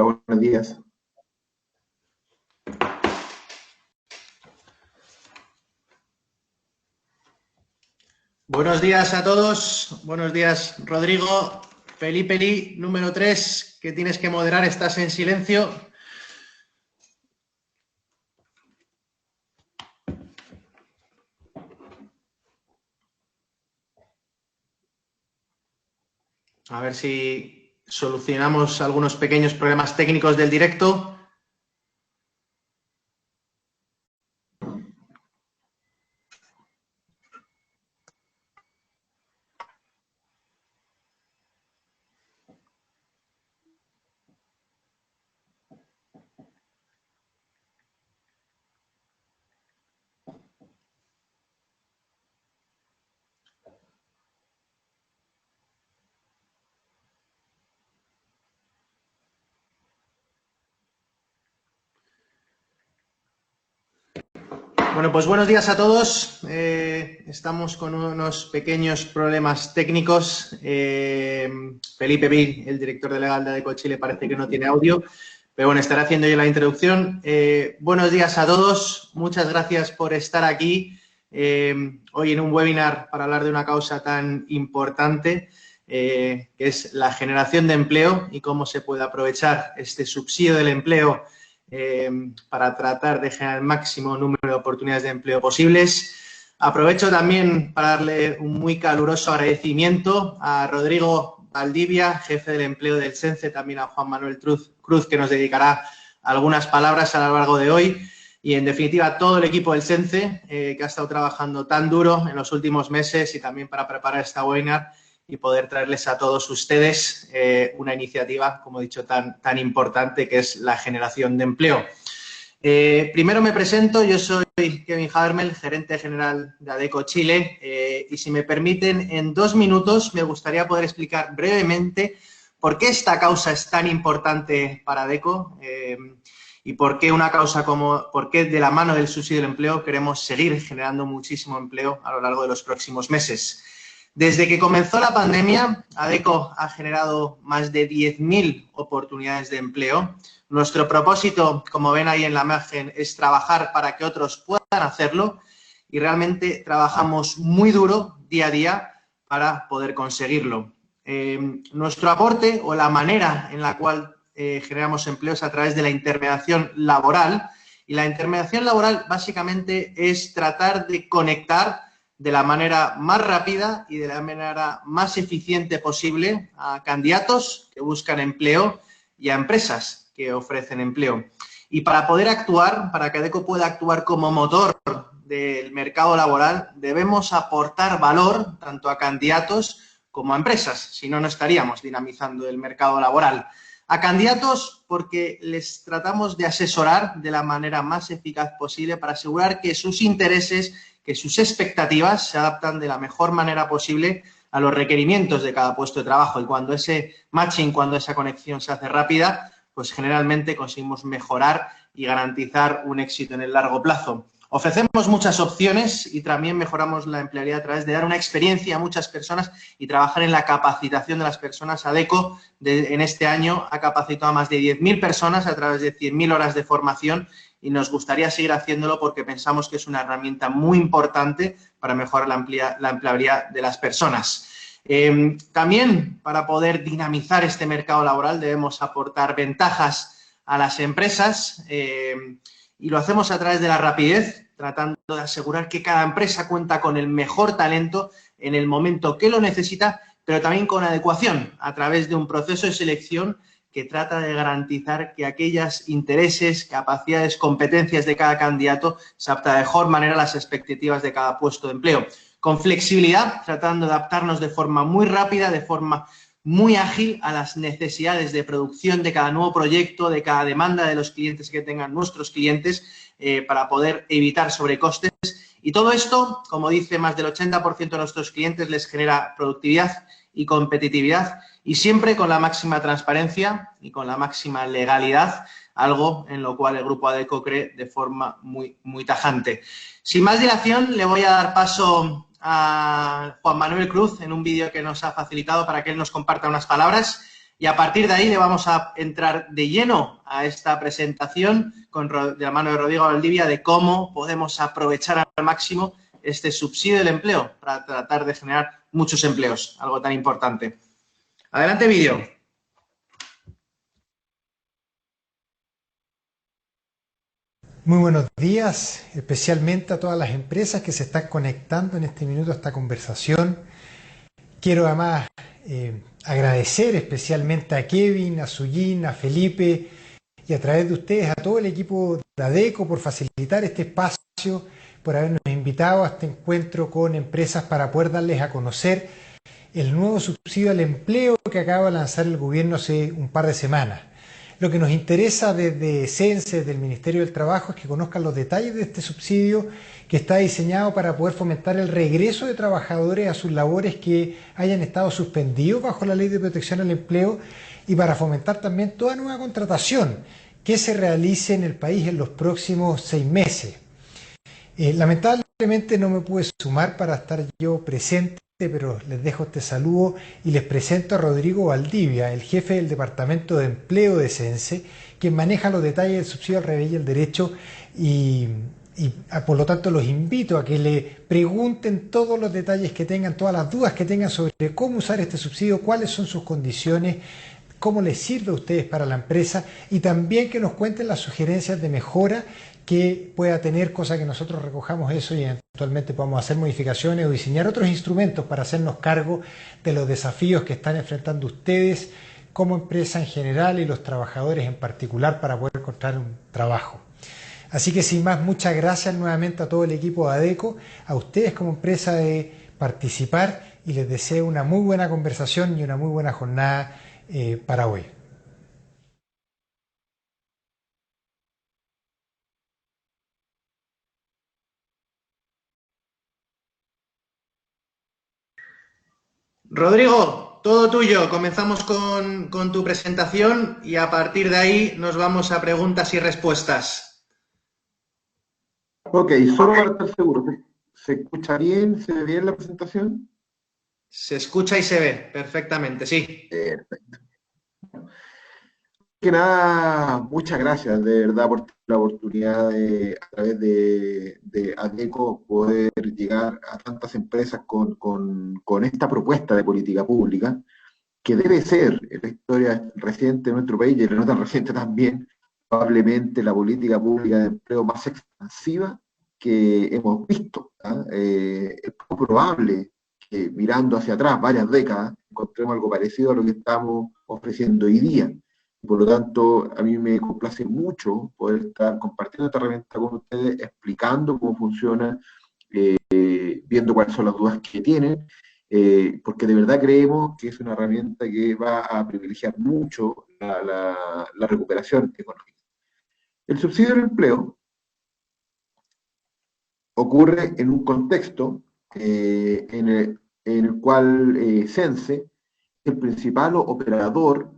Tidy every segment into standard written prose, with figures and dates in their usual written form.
Hola, buenos días. Buenos días a todos. Buenos días, Rodrigo. Felipe, número 3, que tienes que moderar, estás en silencio. A ver si solucionamos algunos pequeños problemas técnicos del directo. Bueno, pues buenos días a todos. Estamos con unos pequeños problemas técnicos. Felipe Vil, el director delegado de ADECO Chile, parece que no tiene audio, pero bueno, estaré haciendo yo la introducción. Buenos días a todos. Muchas gracias por estar aquí hoy en un webinar para hablar de una causa tan importante, que es la generación de empleo y cómo se puede aprovechar este subsidio del empleo para tratar de generar el máximo número de oportunidades de empleo posibles. Aprovecho también para darle un muy caluroso agradecimiento a Rodrigo Valdivia, jefe del empleo del SENCE, también a Juan Manuel Cruz, que nos dedicará algunas palabras a lo largo de hoy, y en definitiva a todo el equipo del SENCE, que ha estado trabajando tan duro en los últimos meses y también para preparar esta webinar y poder traerles a todos ustedes una iniciativa, como he dicho, tan importante, que es la generación de empleo. Primero me presento, yo soy Kevin Habermel, gerente general de ADECO Chile, y si me permiten, en 2 minutos me gustaría poder explicar brevemente por qué esta causa es tan importante para ADECO y por qué por qué de la mano del subsidio del empleo queremos seguir generando muchísimo empleo a lo largo de los próximos meses. Desde que comenzó la pandemia, ADECO ha generado más de 10.000 oportunidades de empleo. Nuestro propósito, como ven ahí en la imagen, es trabajar para que otros puedan hacerlo y realmente trabajamos muy duro día a día para poder conseguirlo. Nuestro aporte o la manera en la cual generamos empleo es a través de la intermediación laboral, y la intermediación laboral básicamente es tratar de conectar de la manera más rápida y de la manera más eficiente posible a candidatos que buscan empleo y a empresas que ofrecen empleo. Y para poder actuar, para que ADECO pueda actuar como motor del mercado laboral, debemos aportar valor tanto a candidatos como a empresas, si no, no estaríamos dinamizando el mercado laboral. A candidatos porque les tratamos de asesorar de la manera más eficaz posible para asegurar que sus intereses, que sus expectativas se adaptan de la mejor manera posible a los requerimientos de cada puesto de trabajo, y cuando ese matching, cuando esa conexión se hace rápida, pues generalmente conseguimos mejorar y garantizar un éxito en el largo plazo. Ofrecemos muchas opciones y también mejoramos la empleabilidad a través de dar una experiencia a muchas personas y trabajar en la capacitación de las personas. ADECO en este año ha capacitado a más de 10.000 personas a través de 100.000 horas de formación, y nos gustaría seguir haciéndolo porque pensamos que es una herramienta muy importante para mejorar la empleabilidad de las personas. También, para poder dinamizar este mercado laboral, debemos aportar ventajas a las empresas y lo hacemos a través de la rapidez, tratando de asegurar que cada empresa cuenta con el mejor talento en el momento que lo necesita, pero también con adecuación a través de un proceso de selección que trata de garantizar que aquellos intereses, capacidades, competencias de cada candidato se adapten de mejor manera a las expectativas de cada puesto de empleo. Con flexibilidad, tratando de adaptarnos de forma muy rápida, de forma muy ágil a las necesidades de producción de cada nuevo proyecto, de cada demanda de los clientes que tengan nuestros clientes, para poder evitar sobrecostes. Y todo esto, como dice más del 80% de nuestros clientes, les genera productividad y competitividad, y siempre con la máxima transparencia y con la máxima legalidad, algo en lo cual el Grupo ADECO cree de forma muy tajante. Sin más dilación, le voy a dar paso a Juan Manuel Cruz en un vídeo que nos ha facilitado para que él nos comparta unas palabras, y a partir de ahí le vamos a entrar de lleno a esta presentación de la mano de Rodrigo Valdivia de cómo podemos aprovechar al máximo este subsidio del empleo para tratar de generar muchos empleos, algo tan importante. Adelante, vídeo. Muy buenos días, especialmente a todas las empresas que se están conectando en este minuto a esta conversación. Quiero además agradecer especialmente a Kevin, a Sujin, a Felipe y a través de ustedes a todo el equipo de ADECO por facilitar este espacio, por habernos invitado a este encuentro con empresas para poder darles a conocer el nuevo subsidio al empleo que acaba de lanzar el gobierno hace un par de semanas. Lo que nos interesa desde CENSE, del Ministerio del Trabajo, es que conozcan los detalles de este subsidio que está diseñado para poder fomentar el regreso de trabajadores a sus labores que hayan estado suspendidos bajo la Ley de Protección al Empleo y para fomentar también toda nueva contratación que se realice en el país en los próximos 6 meses. Lamentablemente no me pude sumar para estar yo presente, pero les dejo este saludo y les presento a Rodrigo Valdivia, el jefe del Departamento de Empleo de CENSE, quien maneja los detalles del subsidio al revés y el derecho y por lo tanto los invito a que le pregunten todos los detalles que tengan, todas las dudas que tengan sobre cómo usar este subsidio, cuáles son sus condiciones, cómo les sirve a ustedes para la empresa y también que nos cuenten las sugerencias de mejora que pueda tener, cosa que nosotros recojamos eso y eventualmente podamos hacer modificaciones o diseñar otros instrumentos para hacernos cargo de los desafíos que están enfrentando ustedes como empresa en general y los trabajadores en particular para poder encontrar un trabajo. Así que sin más, muchas gracias nuevamente a todo el equipo de ADECO, a ustedes como empresa de participar y les deseo una muy buena conversación y una muy buena jornada para hoy. Rodrigo, todo tuyo. Comenzamos con tu presentación y a partir de ahí nos vamos a preguntas y respuestas. Ok, solo para estar seguro, ¿se escucha bien? ¿Se ve bien la presentación? Se escucha y se ve perfectamente, sí. Perfecto. Que nada, muchas gracias de verdad por la oportunidad de, a través de ADECO, poder llegar a tantas empresas con esta propuesta de política pública, que debe ser, en la historia reciente de nuestro país, y en la no tan reciente también, probablemente la política pública de empleo más expansiva que hemos visto. ¿Ah? Es poco probable que mirando hacia atrás varias décadas encontremos algo parecido a lo que estamos ofreciendo hoy día. Por lo tanto, a mí me complace mucho poder estar compartiendo esta herramienta con ustedes, explicando cómo funciona, viendo cuáles son las dudas que tienen, porque de verdad creemos que es una herramienta que va a privilegiar mucho la recuperación económica. El subsidio del empleo ocurre en un contexto en el cual CENSE es el principal operador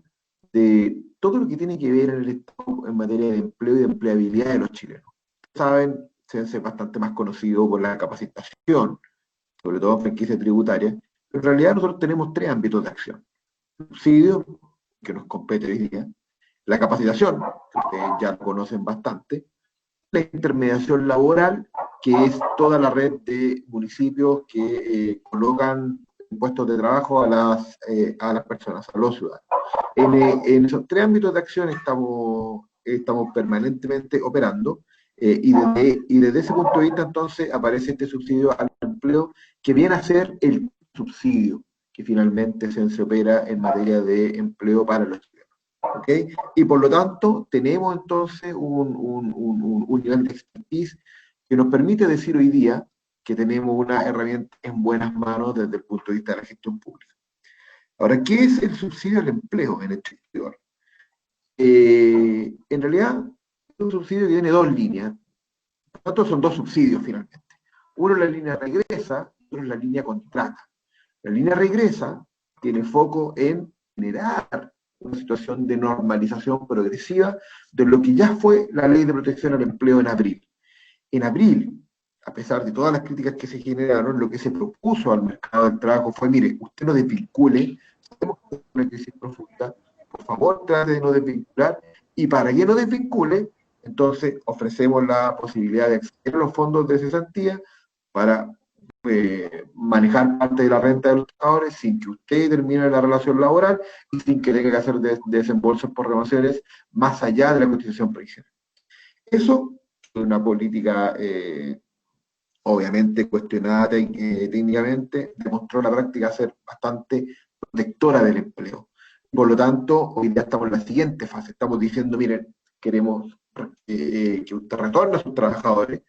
de todo lo que tiene que ver en el Estado en materia de empleo y de empleabilidad de los chilenos. Saben, CENSE es bastante más conocido por la capacitación, sobre todo en franquicia tributaria, pero en realidad nosotros tenemos 3 ámbitos de acción. El subsidio, que nos compete hoy día, la capacitación, que ustedes ya conocen bastante, la intermediación laboral, que es toda la red de municipios que colocan puestos de trabajo a las personas, a los ciudadanos. En esos 3 ámbitos de acción estamos permanentemente operando, y desde ese punto de vista entonces aparece este subsidio al empleo que viene a ser el subsidio que finalmente se opera en materia de empleo para los chilenos. ¿Okay? Y por lo tanto tenemos entonces un nivel de expertise que nos permite decir hoy día que tenemos una herramienta en buenas manos desde el punto de vista de la gestión pública. Ahora, ¿qué es el subsidio al empleo en este sector? En realidad, es un subsidio que tiene 2 líneas. Por lo tanto, son 2 subsidios finalmente. Uno es la línea regresa, otro es la línea contrata. La línea regresa tiene foco en generar una situación de normalización progresiva de lo que ya fue la Ley de Protección al Empleo en abril. En abril, a pesar de todas las críticas que se generaron, lo que se propuso al mercado del trabajo fue, mire, usted no desvincule, sabemos que es una crisis profunda, por favor trate de no desvincular, y para que no desvincule, entonces ofrecemos la posibilidad de acceder a los fondos de cesantía para manejar parte de la renta de los trabajadores sin que usted termine la relación laboral y sin que tenga que hacer desembolsos por renovaciones más allá de la cotización previsional. Eso es una política obviamente cuestionada técnicamente, demostró en la práctica ser bastante protectora del empleo. Por lo tanto, hoy ya estamos en la siguiente fase. Estamos diciendo, miren, queremos que usted retorne a sus trabajadores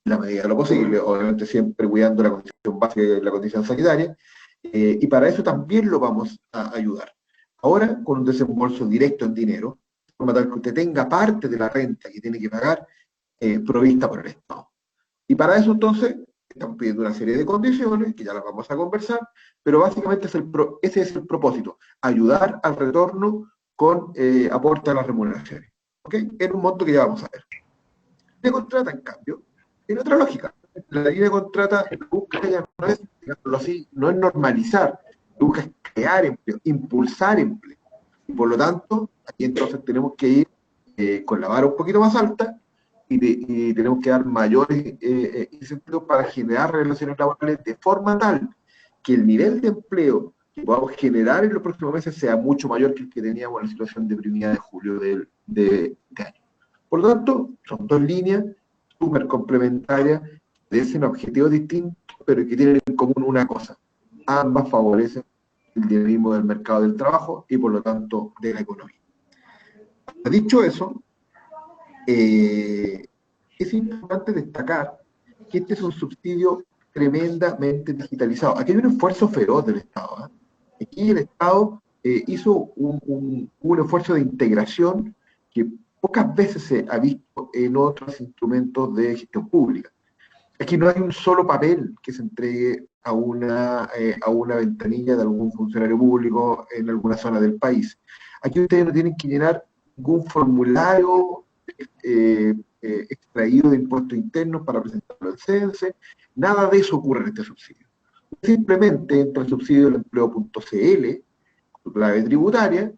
en la medida de lo posible, obviamente siempre cuidando la condición básica y la condición sanitaria, y para eso también lo vamos a ayudar. Ahora, con un desembolso directo en dinero, de forma tal que usted tenga parte de la renta que tiene que pagar provista por el Estado. Y para eso entonces estamos pidiendo una serie de condiciones, que ya las vamos a conversar, pero básicamente ese es el propósito, ayudar al retorno con aporte a las remuneraciones. ¿Ok? En un monto que ya vamos a ver. La contrata, en cambio, en otra lógica. La línea de contrata busca ya no es, digámoslo así, no es normalizar, busca es crear empleo, impulsar empleo. Y por lo tanto, aquí entonces tenemos que ir con la vara un poquito más alta y tenemos que dar mayores incentivos para generar relaciones laborales de forma tal que el nivel de empleo que podamos generar en los próximos meses sea mucho mayor que el que teníamos en la situación deprimida de julio de año. Por lo tanto, son dos líneas súper complementarias, tienen objetivos distintos, pero que tienen en común una cosa. Ambas favorecen el dinamismo del mercado del trabajo y, por lo tanto, de la economía. Dicho eso, es importante destacar que este es un subsidio tremendamente digitalizado. Aquí hay un esfuerzo feroz del Estado. Aquí el Estado hizo un esfuerzo de integración que pocas veces se ha visto en otros instrumentos de gestión pública. Aquí no hay un solo papel que se entregue a una ventanilla de algún funcionario público en alguna zona del país. Aquí ustedes no tienen que llenar ningún formulario extraído de impuestos internos para presentarlo al CENSE, nada de eso ocurre en este subsidio. Simplemente entra el subsidio del empleo.cl, su clave tributaria,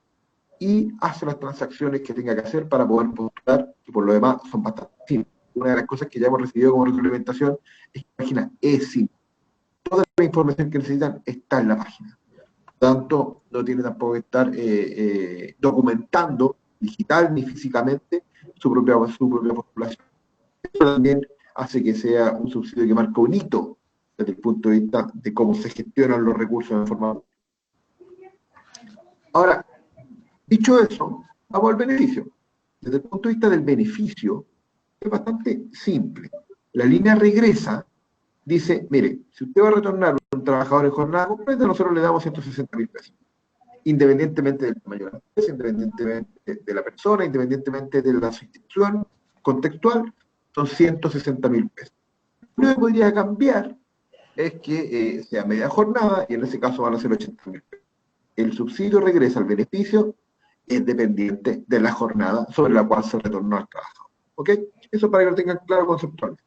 y hace las transacciones que tenga que hacer para poder postular, que por lo demás son bastante simples. Una de las cosas que ya hemos recibido como retroalimentación es que la página es simple. Toda la información que necesitan está en la página. Por lo tanto, no tiene tampoco que estar documentando digital ni físicamente su propia postulación. Eso también hace que sea un subsidio que marca un hito desde el punto de vista de cómo se gestionan los recursos de forma. Ahora, dicho eso, vamos al beneficio. Desde el punto de vista del beneficio, es bastante simple. La línea regresa, dice, mire, si usted va a retornar a un trabajador en jornada completa, nosotros le damos 160.000 pesos. Independientemente del tamaño de la empresa, independientemente de la persona, independientemente de la situación contextual, son 160.000 pesos. Lo que podría cambiar es que sea media jornada y en ese caso van a ser 80.000 pesos. El subsidio regresa al beneficio, es dependiente de la jornada sobre la cual se retornó al trabajo. ¿Ok? Eso para que lo tengan claro conceptualmente.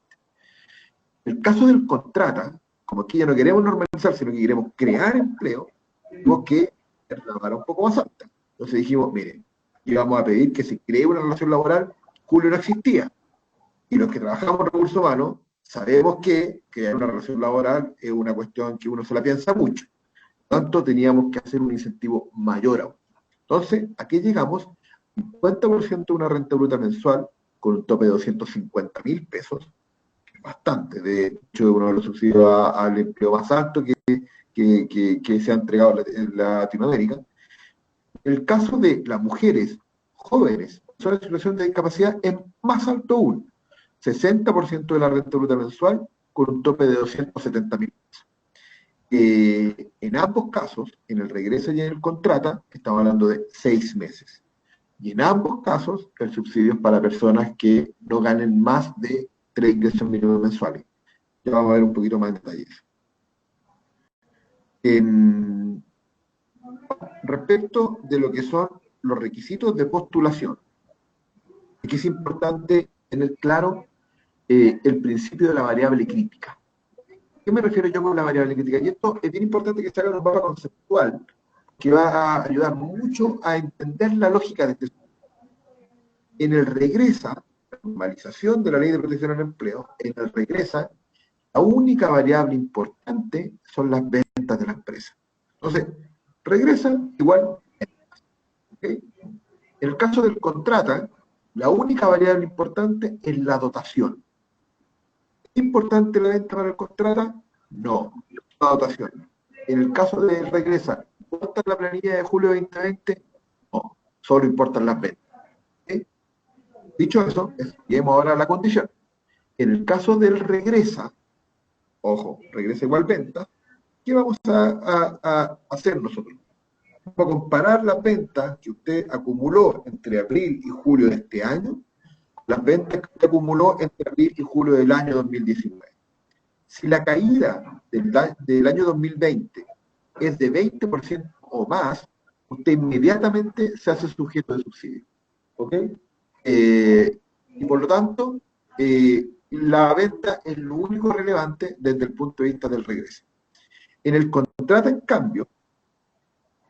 En el caso del contrata, como aquí ya no queremos normalizar, sino que queremos crear empleo, tenemos que la vara un poco más alta. Entonces dijimos, mire, íbamos a pedir que se cree una relación laboral, Julio no existía. Y los que trabajamos en recursos humanos sabemos que crear una relación laboral es una cuestión que uno se la piensa mucho. Por lo tanto, teníamos que hacer un incentivo mayor aún. Entonces, aquí llegamos, 50% de una renta bruta mensual con un tope de 250.000 pesos, que es bastante, de hecho, uno de los subsidios al empleo más alto que se ha entregado en Latinoamérica. En el caso de las mujeres jóvenes, personas en situación de discapacidad, es más alto aún, 60% de la renta bruta mensual con un tope de 270.000 pesos. En ambos casos, en el regreso y en el contrata, estamos hablando de 6 meses. Y en ambos casos, el subsidio es para personas que no ganen más de 3 ingresos mínimos mensuales. Ya vamos a ver un poquito más en detalle. Respecto de lo que son los requisitos de postulación, aquí es importante tener claro el principio de la variable crítica. ¿A qué me refiero yo con la variable crítica? Y esto es bien importante que se haga un mapa conceptual, que va a ayudar mucho a entender la lógica de este. En el regresa, la normalización de la Ley de Protección al Empleo, en el regresa, la única variable importante son las ventas de la empresa. Entonces, regresa igual. ¿Okay? En el caso del contrata, la única variable importante es la dotación. ¿Es importante la venta para el contrata? No, la dotación. En el caso del regresa, ¿importa la planilla de julio de 2020? No, solo importan las ventas. ¿Okay? Dicho eso, lleguemos ahora a la condición. En el caso del regresa, ojo, regresa igual venta, ¿qué vamos a hacer nosotros? Vamos a comparar las ventas que usted acumuló entre abril y julio de este año, las ventas que usted acumuló entre abril y julio del año 2019. Si la caída del año 2020 es de 20% o más, usted inmediatamente se hace sujeto de subsidio. ¿Ok? Y por lo tanto, la venta es lo único relevante desde el punto de vista del regreso. En el contrato, en cambio,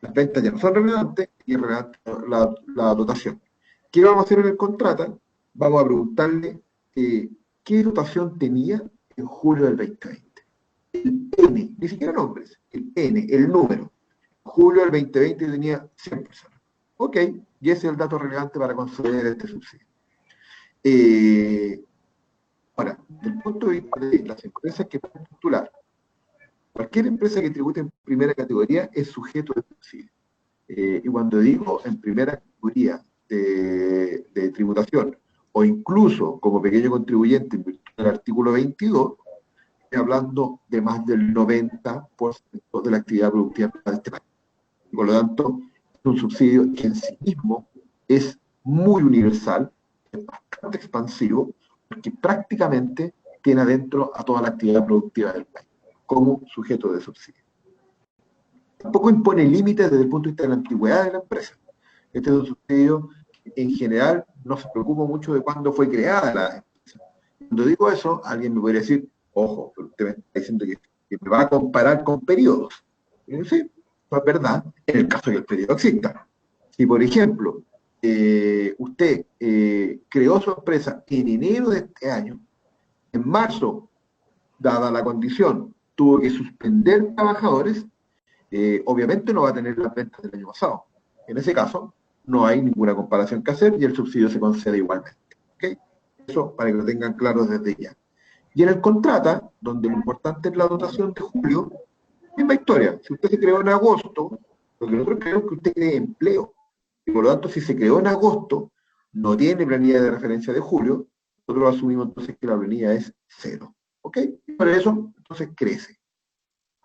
las ventas ya no son relevantes y es relevante la dotación. ¿Qué vamos a hacer en el contrato? Vamos a preguntarle qué dotación tenía en julio del 2020. El N, ni siquiera nombres, el N, el número. Julio del 2020 tenía 100 personas. Ok, y ese es el dato relevante para conceder este subsidio. Ahora, desde el punto de vista de las empresas que pueden postular, cualquier empresa que tribute en primera categoría es sujeto de subsidio. Y cuando digo en primera categoría de tributación, o incluso como pequeño contribuyente en virtud del artículo 22, estoy hablando de más del 90% de la actividad productiva de este país. Y por lo tanto, es un subsidio que en sí mismo es muy universal, es bastante expansivo, porque prácticamente tiene adentro a toda la actividad productiva del país, como sujeto de subsidio. Tampoco impone límites desde el punto de vista de la antigüedad de la empresa. Este es un subsidio que en general no se preocupa mucho de cuándo fue creada la empresa. Cuando digo eso, alguien me podría decir, ojo, pero usted me está diciendo que me va a comparar con periodos. Y sí, no es verdad, en el caso de que el periodo exista. Si, por ejemplo, usted creó su empresa en enero de este año, en marzo, dada la condición, tuvo que suspender trabajadores, obviamente no va a tener las ventas del año pasado. En ese caso, no hay ninguna comparación que hacer y el subsidio se concede igualmente. ¿Okay? Eso para que lo tengan claro desde ya. Y en el contrata, donde lo importante es la dotación de julio, misma historia. Si usted se creó en agosto, lo que nosotros creemos es que usted cree empleo. Y por lo tanto, si se creó en agosto, no tiene planilla de referencia de julio, nosotros asumimos entonces que la planilla es 0. ¿Ok? Por eso, entonces crece.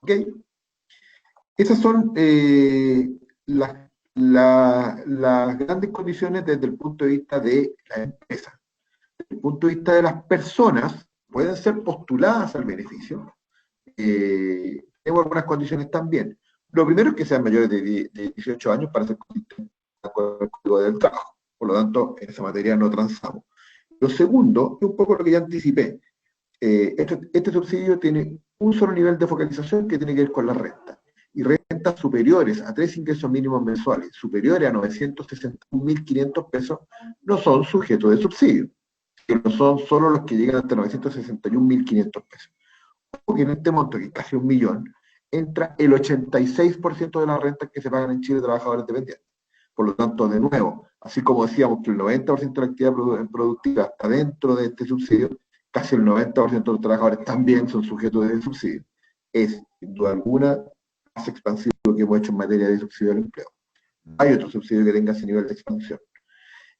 ¿Ok? Esas son las grandes condiciones desde el punto de vista de la empresa. Desde el punto de vista de las personas, pueden ser postuladas al beneficio. Tenemos algunas condiciones también. Lo primero es que sean mayores de 18 años para ser consistentes con el Código del Trabajo. Por lo tanto, en esa materia no transamos. Lo segundo, es un poco lo que ya anticipé. Este subsidio tiene un solo nivel de focalización que tiene que ver con la renta. Y rentas superiores a 3 ingresos mínimos mensuales, superiores a 961.500 pesos, no son sujetos de subsidio. Que no son solo los que llegan hasta 961.500 pesos. Porque en este monto, que es casi 1 millón, entra el 86% de las rentas que se pagan en Chile de trabajadores dependientes. Por lo tanto, de nuevo, así como decíamos que el 90% de la actividad productiva está dentro de este subsidio, casi el 90% de los trabajadores también son sujetos de subsidio. Es, sin duda alguna, más expansivo que hemos hecho en materia de subsidio al empleo. Hay otro subsidio que tenga ese nivel de expansión.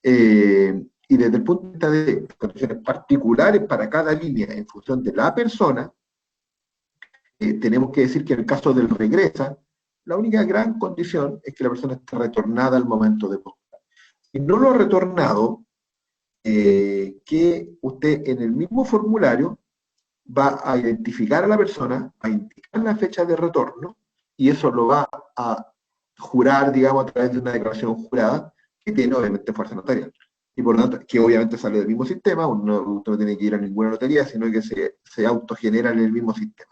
Y desde el punto de vista de condiciones particulares para cada línea en función de la persona, tenemos que decir que en el caso del regresa, la única gran condición es que la persona esté retornada al momento de postular. Si no lo ha retornado, que usted en el mismo formulario va a identificar a la persona, va a indicar la fecha de retorno, y eso lo va a jurar, digamos, a través de una declaración jurada, que tiene obviamente fuerza notarial. Y por lo tanto, que obviamente sale del mismo sistema, usted no tiene que ir a ninguna notaría, sino que se autogenera en el mismo sistema.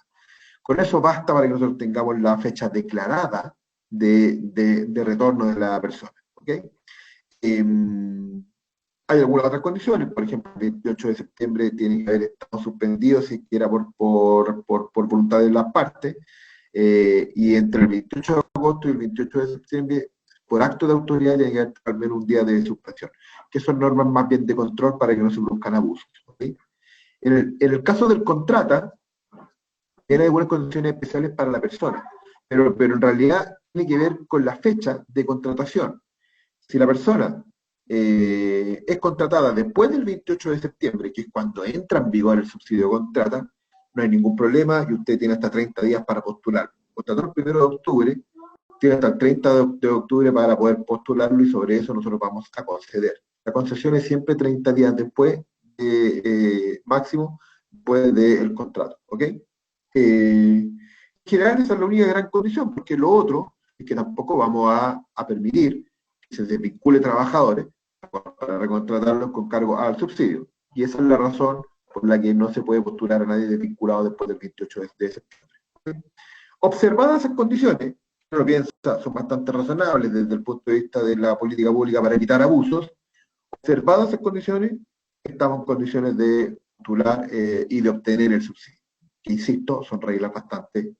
Con eso basta para que nosotros tengamos la fecha declarada de retorno de la persona. ¿Ok? Hay algunas otras condiciones, por ejemplo, el 28 de septiembre tiene que haber estado suspendido si quiera por voluntad de las partes, y entre el 28 de agosto y el 28 de septiembre, por acto de autoridad, tiene que haber al menos un día de suspensión, que son normas más bien de control para que no se produzcan abusos. ¿Okay? En el caso del contrata, tiene algunas condiciones especiales para la persona, pero en realidad tiene que ver con la fecha de contratación. Si la persona es contratada después del 28 de septiembre, que es cuando entra en vigor el subsidio de contrata, no hay ningún problema y usted tiene hasta 30 días para postular. Contrató el 1 de octubre, tiene hasta el 30 de octubre para poder postularlo y sobre eso nosotros vamos a conceder. La concesión es siempre 30 días después, máximo, después del contrato. ¿Ok? En general esa es la única gran condición, porque lo otro es que tampoco vamos a permitir que se desvincule trabajadores para recontratarlos con cargo al subsidio. Y esa es la razón por la que no se puede postular a nadie desvinculado después del 28 de septiembre. Observadas esas condiciones, uno piensa, son bastante razonables desde el punto de vista de la política pública para evitar abusos. Observadas esas condiciones, estamos en condiciones de postular y de obtener el subsidio. Que, insisto, son reglas bastante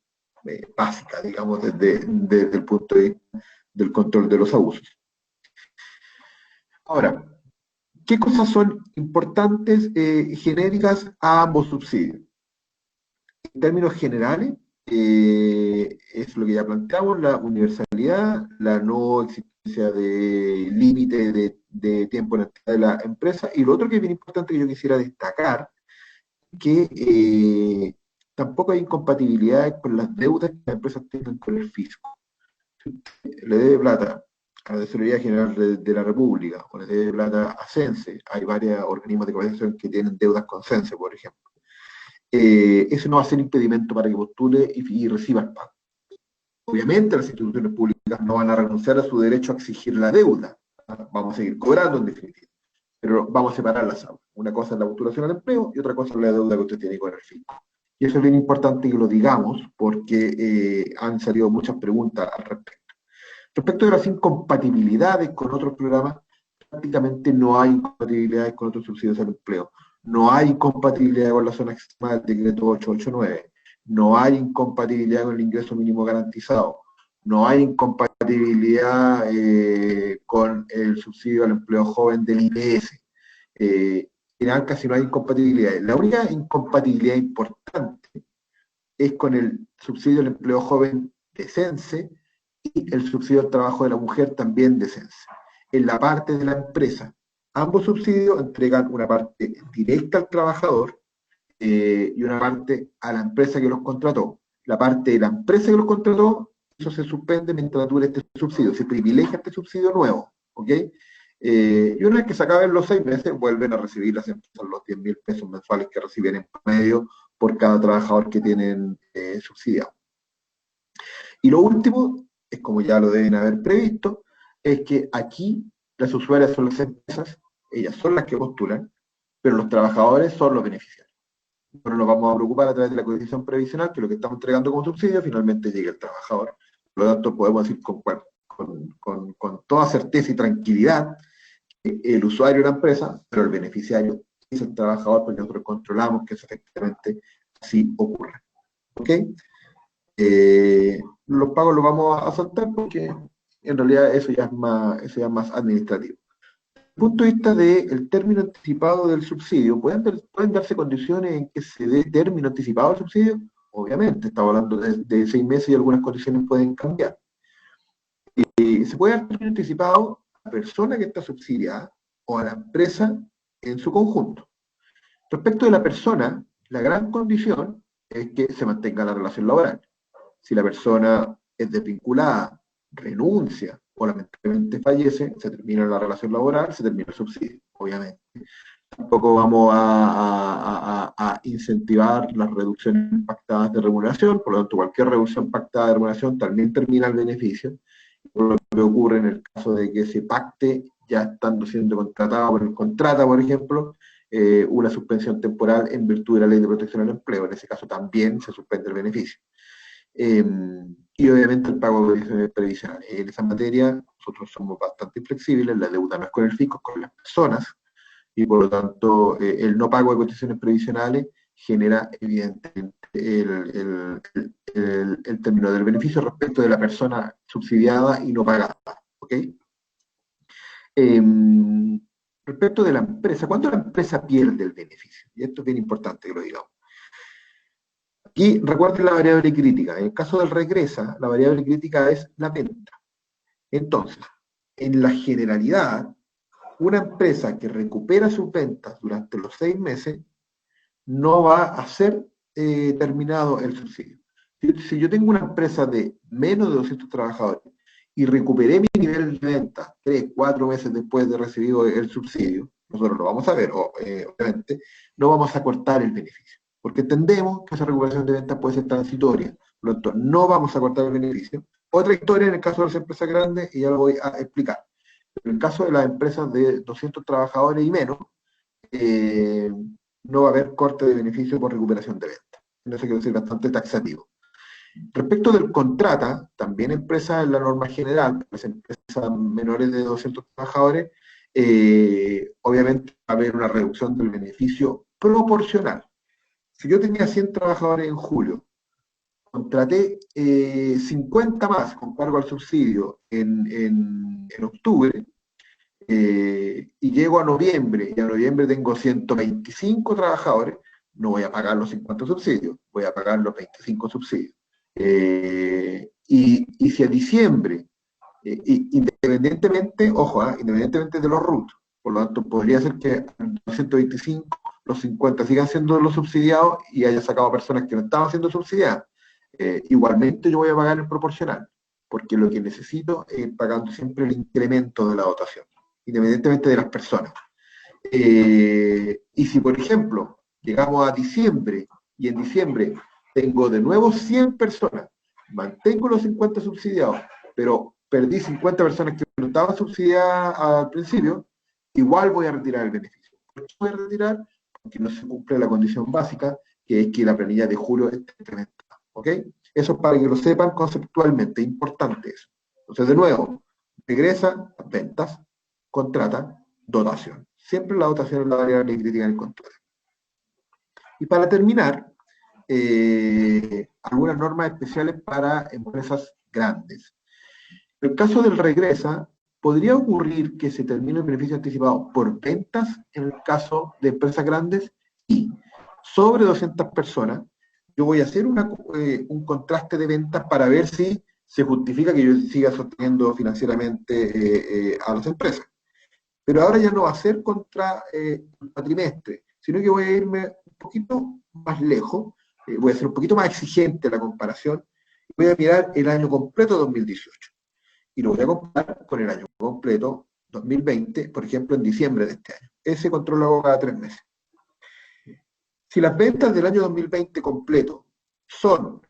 básicas, digamos, desde el punto de vista del control de los abusos. Ahora, ¿qué cosas son importantes genéricas a ambos subsidios? En términos generales, es lo que ya planteamos, la universalidad, la no existencia de límite de tiempo en la de la empresa, y lo otro que es bien importante que yo quisiera destacar, que tampoco hay incompatibilidades con las deudas que las empresas tengan con el fisco. Si usted le debe plata a la Tesorería General de la República, o le debe plata a CENSE, hay varios organismos de cooperación que tienen deudas con CENSE, por ejemplo. Eso no va a ser impedimento para que postule y reciba el pago. Obviamente las instituciones públicas no van a renunciar a su derecho a exigir la deuda. Vamos a seguir cobrando en definitiva. Pero vamos a separar las aguas. Una cosa es la postulación al empleo y otra cosa es la deuda que usted tiene con el fisco. Y eso es bien importante que lo digamos porque han salido muchas preguntas al respecto. Respecto de las incompatibilidades con otros programas, prácticamente no hay incompatibilidades con otros subsidios al empleo. No hay incompatibilidad con la zona extrema del decreto 889. No hay incompatibilidad con el ingreso mínimo garantizado. No hay incompatibilidad con el subsidio al empleo joven del IPS. En general casi no hay incompatibilidad. La única incompatibilidad importante es con el subsidio al empleo joven de CENSE y el subsidio al trabajo de la mujer también de CENSE. En la parte de la empresa, ambos subsidios entregan una parte directa al trabajador y una parte a la empresa que los contrató. La parte de la empresa que los contrató, eso se suspende mientras dure este subsidio, se privilegia este subsidio nuevo, ¿ok? Y una vez que se acaben los 6 meses, vuelven a recibir las empresas los 10.000 pesos mensuales que reciben en promedio por cada trabajador que tienen subsidiado. Y lo último, es como ya lo deben haber previsto, es que aquí las usuarias son las empresas, ellas son las que postulan, pero los trabajadores son los beneficiarios. No nos vamos a preocupar a través de la cotización previsional, que lo que estamos entregando como subsidio finalmente llegue al trabajador. Por lo tanto, podemos decir con toda certeza y tranquilidad que el usuario es la empresa, pero el beneficiario es el trabajador, porque nosotros controlamos que eso efectivamente así ocurra. ¿Ok? Los pagos los vamos a saltar porque en realidad eso ya es más administrativo. Desde el punto de vista del término anticipado del subsidio, ¿pueden darse condiciones en que se dé término anticipado del subsidio? Obviamente, estamos hablando de 6 meses y algunas condiciones pueden cambiar. Se puede dar término anticipado a la persona que está subsidiada o a la empresa en su conjunto. Respecto de la persona, la gran condición es que se mantenga la relación laboral. Si la persona es desvinculada, renuncia o lamentablemente fallece, se termina la relación laboral, se termina el subsidio, obviamente. Tampoco vamos a incentivar las reducciones pactadas de remuneración, por lo tanto cualquier reducción pactada de remuneración también termina el beneficio. Lo que ocurre en el caso de que se pacte, ya estando siendo contratado por el contrata, por ejemplo, una suspensión temporal en virtud de la Ley de Protección al Empleo. En ese caso también se suspende el beneficio. y obviamente el pago de cotizaciones previsionales. En esa materia nosotros somos bastante flexibles, la deuda no es con el fisco, es con las personas, y por lo tanto el no pago de cotizaciones previsionales genera evidentemente el término del beneficio respecto de la persona subsidiada y no pagada. ¿Ok? Respecto de la empresa, ¿cuándo la empresa pierde el beneficio? Y esto es bien importante que lo digamos. Aquí recuerden la variable crítica. En el caso del regresa, la variable crítica es la venta. Entonces, en la generalidad, una empresa que recupera sus ventas durante los 6 meses no va a ser terminado el subsidio. Si yo tengo una empresa de menos de 200 trabajadores y recuperé mi nivel de venta 3, 4 meses después de recibido el subsidio, nosotros lo vamos a ver, obviamente, no vamos a cortar el beneficio, porque entendemos que esa recuperación de ventas puede ser transitoria, por lo tanto, no vamos a cortar el beneficio. Otra historia en el caso de las empresas grandes, y ya lo voy a explicar. En el caso de las empresas de 200 trabajadores y menos, no va a haber corte de beneficio por recuperación de ventas. Eso quiere decir bastante taxativo. Respecto del contrata, también empresas en la norma general, las empresas menores de 200 trabajadores, obviamente va a haber una reducción del beneficio proporcional. Si yo tenía 100 trabajadores en julio, contraté 50 más con cargo al subsidio en octubre, y llego a noviembre, y a noviembre tengo 125 trabajadores, no voy a pagar los 50 subsidios, voy a pagar los 25 subsidios. Y si a diciembre, independientemente, ojo, independientemente de los RUT, por lo tanto podría ser que los 125, los 50 sigan siendo los subsidiados y haya sacado personas que no estaban siendo subsidiadas. Igualmente yo voy a pagar el proporcional, porque lo que necesito es pagando siempre el incremento de la dotación, independientemente de las personas. Y si, por ejemplo, llegamos a diciembre y en diciembre tengo de nuevo 100 personas, mantengo los 50 subsidiados, pero perdí 50 personas que no estaban subsidiadas al principio, igual voy a retirar el beneficio. ¿Por qué voy a retirar? Porque no se cumple la condición básica, que es que la planilla de julio esté incrementada. ¿Ok? Eso es para que lo sepan conceptualmente, importante eso. Entonces, de nuevo, regresa, ventas, contrata, dotación. Siempre la dotación es la variable crítica en el contrato. Y para terminar, algunas normas especiales para empresas grandes. En el caso del regresa, podría ocurrir que se termine el beneficio anticipado por ventas en el caso de empresas grandes y sobre 200 personas, yo voy a hacer un contraste de ventas para ver si se justifica que yo siga sosteniendo financieramente a las empresas. Pero ahora ya no va a ser contra el trimestre, sino que voy a irme un poquito más lejos, voy a ser un poquito más exigente la comparación, voy a mirar el año completo 2018 y lo voy a comparar con el año completo 2020, por ejemplo, en diciembre de este año. Ese control lo hago cada 3 meses. Si las ventas del año 2020 completo son,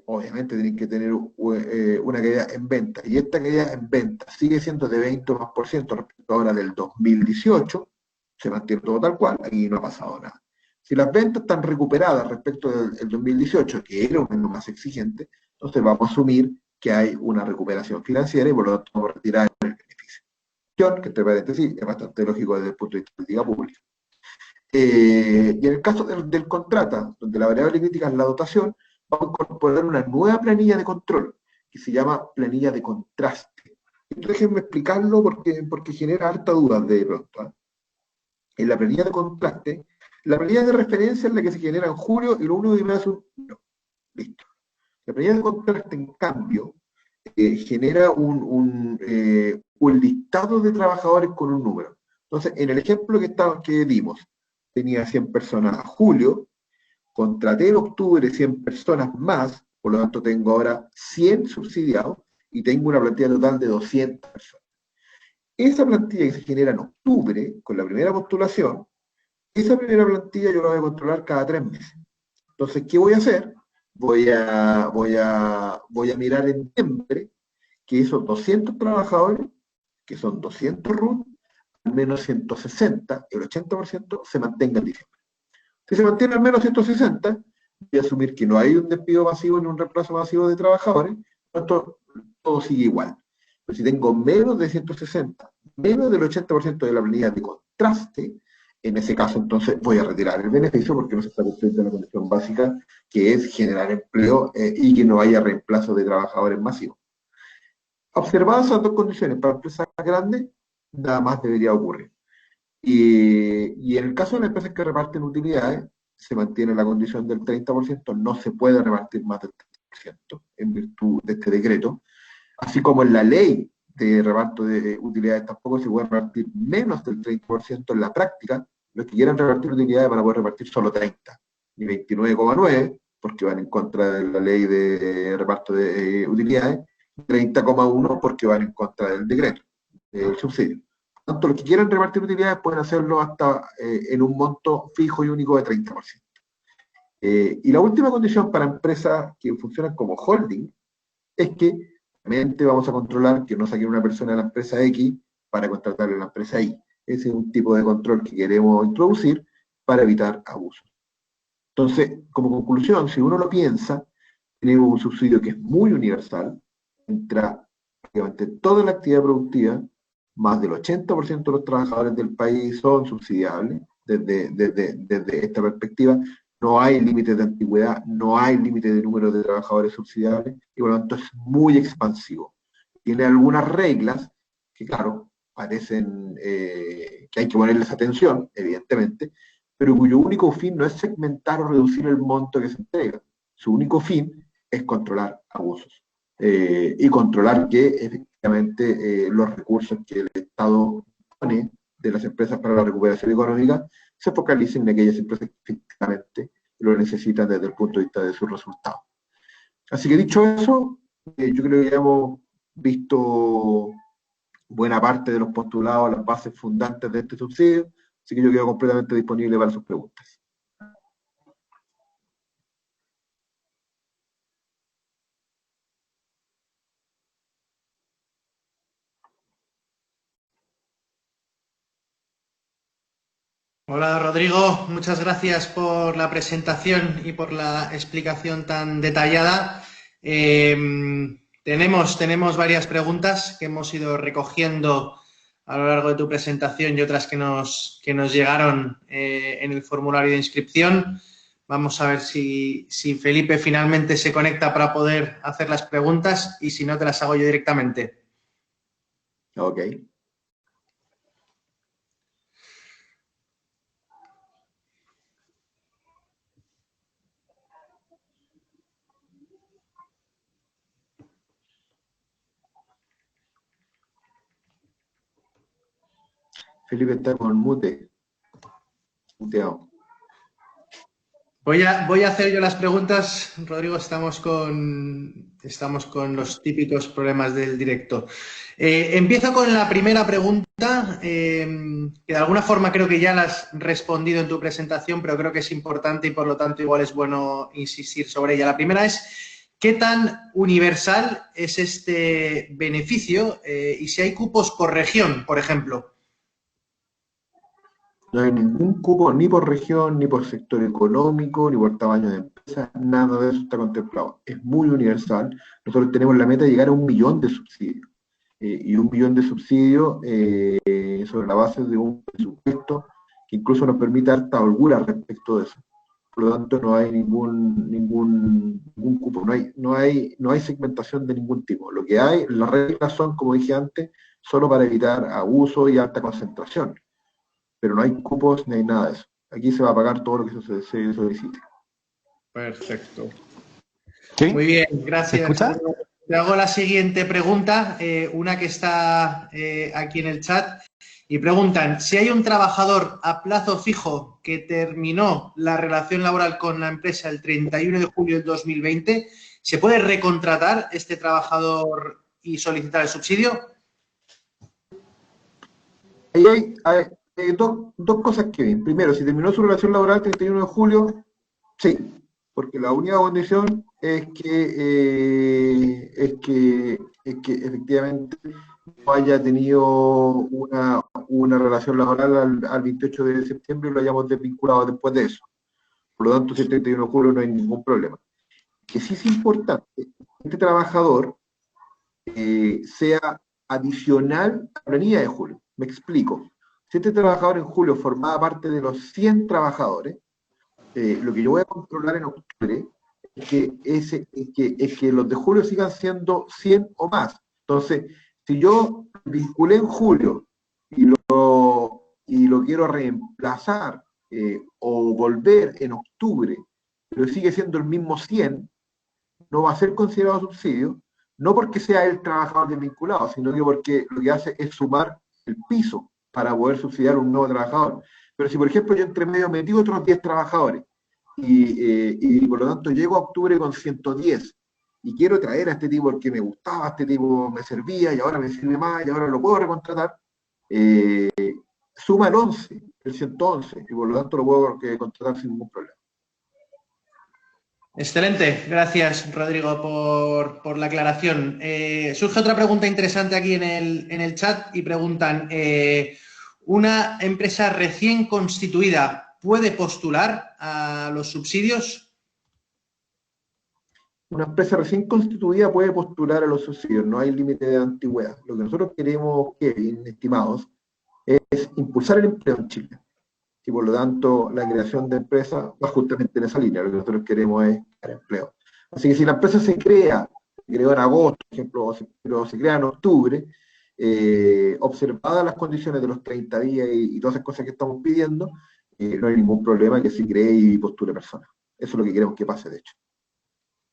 obviamente tienen que tener una caída en ventas, y esta caída en ventas sigue siendo de 20% respecto ahora del 2018, se mantiene todo tal cual, aquí no ha pasado nada. Si las ventas están recuperadas respecto del 2018, que era un año más exigente, entonces vamos a asumir que hay una recuperación financiera y por lo tanto vamos a retirar el beneficio. Que entre paréntesis es bastante lógico desde el punto de vista de política pública. Y en el caso del contrata, donde la variable crítica es la dotación, vamos a incorporar una nueva planilla de control, que se llama planilla de contraste. Esto déjenme explicarlo porque genera harta duda de pronto. ¿Eh? En la planilla de contraste, la planilla de referencia es la que se genera en julio y lo único que me hace un no. Listo. La planilla de contraste, en cambio, genera un listado de trabajadores con un número. Entonces, en el ejemplo que dimos, tenía 100 personas a julio, contraté en octubre 100 personas más, por lo tanto tengo ahora 100 subsidiados y tengo una plantilla total de 200 personas. Esa plantilla que se genera en octubre, con la primera postulación, esa primera plantilla yo la voy a controlar cada 3 meses. Entonces, ¿qué voy a hacer? Voy a mirar en diciembre que esos 200 trabajadores, que son 200 RUT, al menos 160, el 80% se mantenga en diciembre. Si se mantiene al menos 160, y asumir que no hay un despido masivo ni un reemplazo masivo de trabajadores, entonces todo sigue igual. Pero si tengo menos de 160, menos del 80% de la planilla de contraste, en ese caso entonces voy a retirar el beneficio porque no se está cumpliendo la condición básica, que es generar empleo y que no haya reemplazo de trabajadores masivos. Observadas esas dos condiciones para empresas grandes, nada más debería ocurrir. Y en el caso de las empresas que reparten utilidades, se mantiene la condición del 30%, no se puede repartir más del 30% en virtud de este decreto, así como en la ley de reparto de utilidades tampoco se puede repartir menos del 30% en la práctica. Los que quieran repartir utilidades van a poder repartir solo 30, ni 29,9, porque van en contra de la ley de reparto de utilidades, 30,1 porque van en contra del decreto, del subsidio. Tanto los que quieran repartir utilidades pueden hacerlo hasta en un monto fijo y único de 30%. Y la última condición para empresas que funcionan como holding es que realmente vamos a controlar que no saquen una persona de la empresa X para contratarle a la empresa Y. Ese es un tipo de control que queremos introducir para evitar abusos. Entonces, como conclusión, si uno lo piensa, tenemos un subsidio que es muy universal, entra prácticamente toda la actividad productiva, más del 80% de los trabajadores del país son subsidiables desde esta perspectiva. No hay límites de antigüedad, no hay límite de número de trabajadores subsidiables, y por lo tanto es muy expansivo. Tiene algunas reglas que, claro, parecen que hay que ponerles atención, evidentemente, pero cuyo único fin no es segmentar o reducir el monto que se entrega. Su único fin es controlar abusos y controlar que efectivamente los recursos que el Estado pone de las empresas para la recuperación económica se focalicen en aquellas empresas que efectivamente lo necesitan desde el punto de vista de sus resultados. Así que dicho eso, yo creo que ya hemos visto buena parte de los postulados, las bases fundantes de este subsidio, así que yo quedo completamente disponible para sus preguntas. Hola Rodrigo, muchas gracias por la presentación y por la explicación tan detallada. Tenemos varias preguntas que hemos ido recogiendo a lo largo de tu presentación y otras que nos llegaron en el formulario de inscripción. Vamos a ver si Felipe finalmente se conecta para poder hacer las preguntas y si no, te las hago yo directamente. Ok. Felipe está con muteado. Voy a hacer yo las preguntas, Rodrigo. Estamos con los típicos problemas del directo. Empiezo con la primera pregunta, que de alguna forma creo que ya la has respondido en tu presentación, pero creo que es importante y por lo tanto igual es bueno insistir sobre ella. La primera es, ¿qué tan universal es este beneficio y si hay cupos por región, por ejemplo? No hay ningún cupo ni por región, ni por sector económico, ni por tamaño de empresa, nada de eso está contemplado. Es muy universal. Nosotros tenemos la meta de llegar a 1 millón de subsidios. Y 1 millón de subsidios sobre la base de un presupuesto que incluso nos permite harta holgura respecto de eso. Por lo tanto, no hay ningún cupo, no hay segmentación de ningún tipo. Lo que hay, las reglas son, como dije antes, solo para evitar abuso y alta concentración. Pero no hay cupos ni hay nada de eso. Aquí se va a pagar todo lo que se solicite. Perfecto. ¿Sí? Muy bien, gracias. ¿Se escucha? Te hago la siguiente pregunta, una que está aquí en el chat, y preguntan, si hay un trabajador a plazo fijo que terminó la relación laboral con la empresa el 31 de julio del 2020, ¿se puede recontratar este trabajador y solicitar el subsidio? Ahí hay dos cosas que ven. Primero, si terminó su relación laboral el 31 de julio, sí, porque la única condición es que efectivamente no haya tenido una relación laboral al 28 de septiembre y lo hayamos desvinculado después de eso. Por lo tanto, si el 31 de julio no hay ningún problema. Que sí es importante que este trabajador sea adicional a la planilla de julio. Me explico. Si este trabajador en julio formaba parte de los 100 trabajadores, lo que yo voy a controlar en octubre es que los de julio sigan siendo 100 o más. Entonces, si yo vinculé en julio y lo quiero reemplazar o volver en octubre, pero sigue siendo el mismo 100, no va a ser considerado subsidio, no porque sea el trabajador desvinculado, sino que porque lo que hace es sumar el piso para poder subsidiar un nuevo trabajador. Pero si, por ejemplo, yo entre medio metí otros 10 trabajadores y por lo tanto llego a octubre con 110 y quiero traer a este tipo porque me gustaba, este tipo me servía y ahora me sirve más y ahora lo puedo recontratar, suma el 111, y por lo tanto lo puedo contratar sin ningún problema. Excelente, gracias Rodrigo por la aclaración. Surge otra pregunta interesante aquí en el chat y preguntan, ¿una empresa recién constituida puede postular a los subsidios? Una empresa recién constituida puede postular a los subsidios, no hay límite de antigüedad. Lo que nosotros queremos, Kevin, estimados, es impulsar el empleo en Chile. Y por lo tanto, la creación de empresas va justamente en esa línea. Lo que nosotros queremos es crear empleo. Así que si la empresa se creó en agosto, por ejemplo, pero se crea en octubre, observadas las condiciones de los 30 días y todas esas cosas que estamos pidiendo, no hay ningún problema que se cree y postule personas. Eso es lo que queremos que pase, de hecho.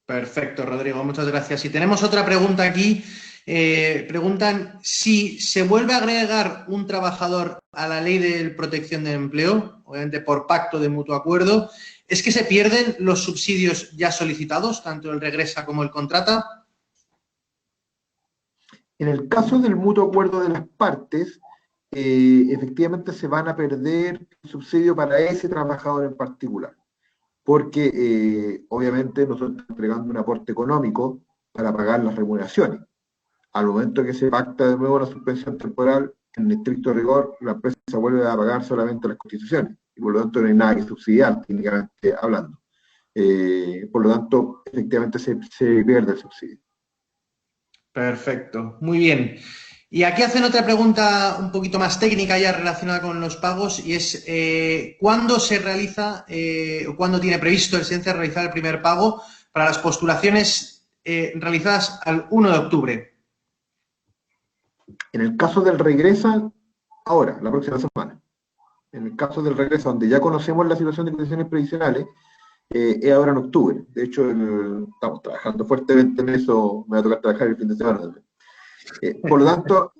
Perfecto, Rodrigo, muchas gracias. Y tenemos otra pregunta aquí. Preguntan si se vuelve a agregar un trabajador a la ley de protección del empleo, obviamente por pacto de mutuo acuerdo, ¿es que se pierden los subsidios ya solicitados, tanto el regresa como el contrata? En el caso del mutuo acuerdo de las partes, efectivamente se van a perder el subsidio para ese trabajador en particular, porque obviamente nosotros estamos entregando un aporte económico para pagar las remuneraciones. Al momento que se pacta de nuevo la suspensión temporal, en estricto rigor, la empresa vuelve a pagar solamente las cotizaciones, y por lo tanto no hay nada que subsidiar, técnicamente hablando. Por lo tanto, efectivamente se pierde el subsidio. Perfecto, muy bien. Y aquí hacen otra pregunta un poquito más técnica ya relacionada con los pagos y es ¿cuándo se realiza o cuándo tiene previsto el SENCE realizar el primer pago para las postulaciones realizadas al 1 de octubre? En el caso del regresa, ahora, la próxima semana. En el caso del regreso, donde ya conocemos la situación de condiciones previsionales, es ahora en octubre. De hecho, estamos trabajando fuertemente en eso, me va a tocar trabajar el fin de semana también. Por lo tanto,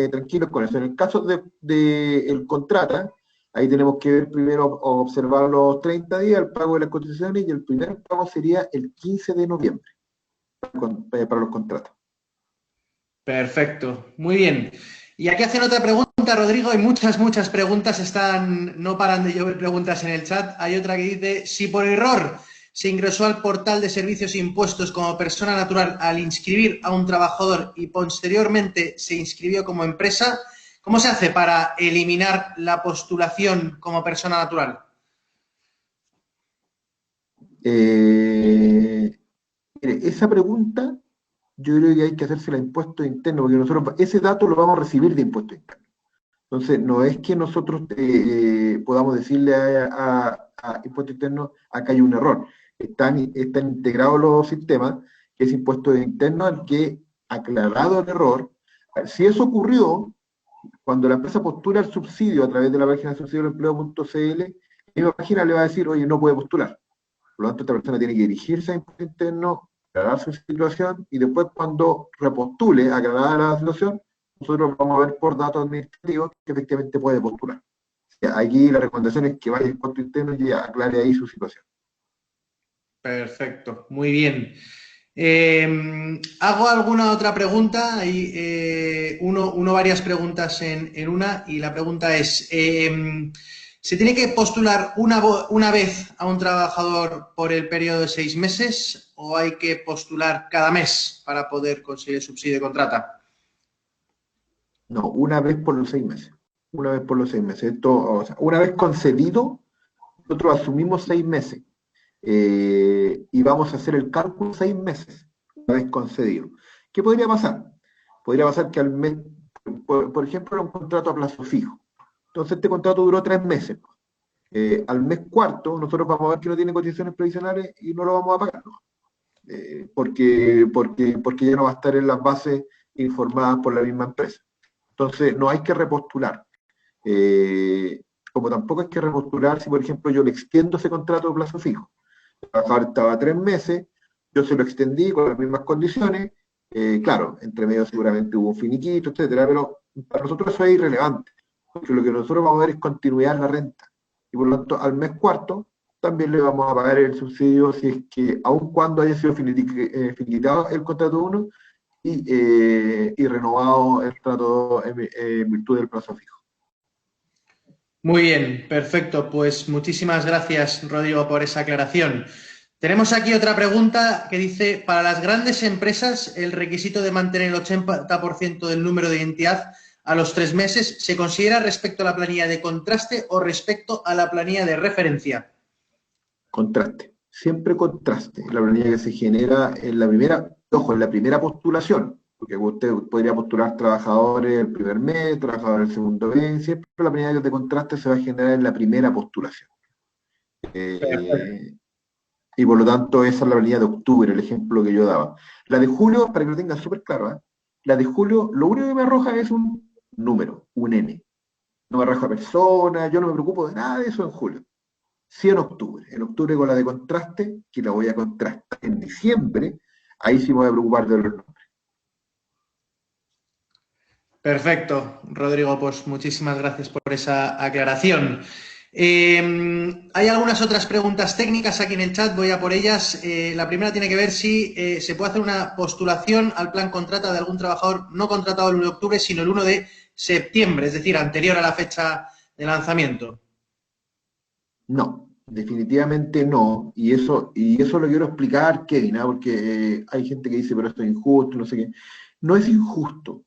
tranquilos con eso. En el caso del contrata, ahí tenemos que ver primero, observar los 30 días, el pago de las cotizaciones, y el primer pago sería el 15 de noviembre para los contratos. Perfecto, muy bien. Y aquí hacen otra pregunta, Rodrigo, y muchas preguntas no paran de llover preguntas en el chat. Hay otra que dice, si por error se ingresó al portal de servicios e impuestos como persona natural al inscribir a un trabajador y posteriormente se inscribió como empresa, ¿cómo se hace para eliminar la postulación como persona natural? Mire, esa pregunta yo creo que hay que hacérsela a impuestos internos, porque nosotros ese dato lo vamos a recibir de impuestos internos. Entonces, no es que nosotros podamos decirle a impuestos internos, acá hay un error. Están integrados los sistemas, que es impuestos internos, al que, aclarado el error, si eso ocurrió, cuando la empresa postula el subsidio a través de la página de subsidioempleo.cl, la misma página le va a decir, oye, no puede postular. Por lo tanto, esta persona tiene que dirigirse a impuestos internos, aclarar su situación, y después cuando repostule, aclarada la situación, nosotros vamos a ver por datos administrativos que efectivamente puede postular. Aquí la recomendación es que vaya al impuesto interno y aclare ahí su situación. Perfecto, muy bien. Hago alguna otra pregunta, hay varias preguntas en una, y la pregunta es, ¿se tiene que postular una vez a un trabajador por el periodo de 6 meses o hay que postular cada mes para poder conseguir el subsidio de contrata? No, una vez por los 6 meses. Una vez por los 6 meses. Esto, o sea, una vez concedido nosotros asumimos 6 meses y vamos a hacer el cálculo 6 meses, una vez concedido. ¿Qué podría pasar? Podría pasar que al mes, por ejemplo, era un contrato a plazo fijo. Entonces este contrato duró 3 meses. Al mes cuarto, nosotros vamos a ver que no tiene cotizaciones previsionales y no lo vamos a pagar, ¿no? Porque ya no va a estar en las bases informadas por la misma empresa. Entonces, no hay que repostular. Como tampoco hay que repostular si, por ejemplo, yo le extiendo ese contrato de plazo fijo. El trabajador estaba 3 meses, yo se lo extendí con las mismas condiciones, claro, entre medio seguramente hubo un finiquito, etcétera, pero para nosotros eso es irrelevante, porque lo que nosotros vamos a ver es continuidad en la renta. Y por lo tanto, al mes cuarto, también le vamos a pagar el subsidio si es que, aun cuando haya sido finiquitado el contrato 1 y renovado el trato en virtud del plazo fijo. Muy bien, perfecto. Pues muchísimas gracias, Rodrigo, por esa aclaración. Tenemos aquí otra pregunta que dice, para las grandes empresas, el requisito de mantener el 80% del número de identidad a los 3 meses, ¿se considera respecto a la planilla de contraste o respecto a la planilla de referencia? Contraste, siempre contraste. La planilla que se genera en la primera, ojo, en la primera postulación, porque usted podría postular trabajadores el primer mes, trabajadores el segundo mes, siempre la planilla de contraste se va a generar en la primera postulación. Y por lo tanto esa es la planilla de octubre, el ejemplo que yo daba. La de julio, para que lo tengan súper claro, ¿eh? La de julio, lo único que me arroja es un número, un N. No me arroja persona, yo no me preocupo de nada de eso en julio. Sí en octubre. En octubre con la de contraste, que la voy a contrastar en diciembre, ahí sí me voy a preocupar de los nombres. Perfecto, Rodrigo, pues muchísimas gracias por esa aclaración. Hay algunas otras preguntas técnicas aquí en el chat, voy a por ellas. La primera tiene que ver si se puede hacer una postulación al plan contrata de algún trabajador no contratado el 1 de octubre, sino el 1 de septiembre, es decir, anterior a la fecha de lanzamiento. No, definitivamente no. Y eso lo quiero explicar, Kevin, ¿eh? Porque hay gente que dice, pero esto es injusto, no sé qué. No es injusto.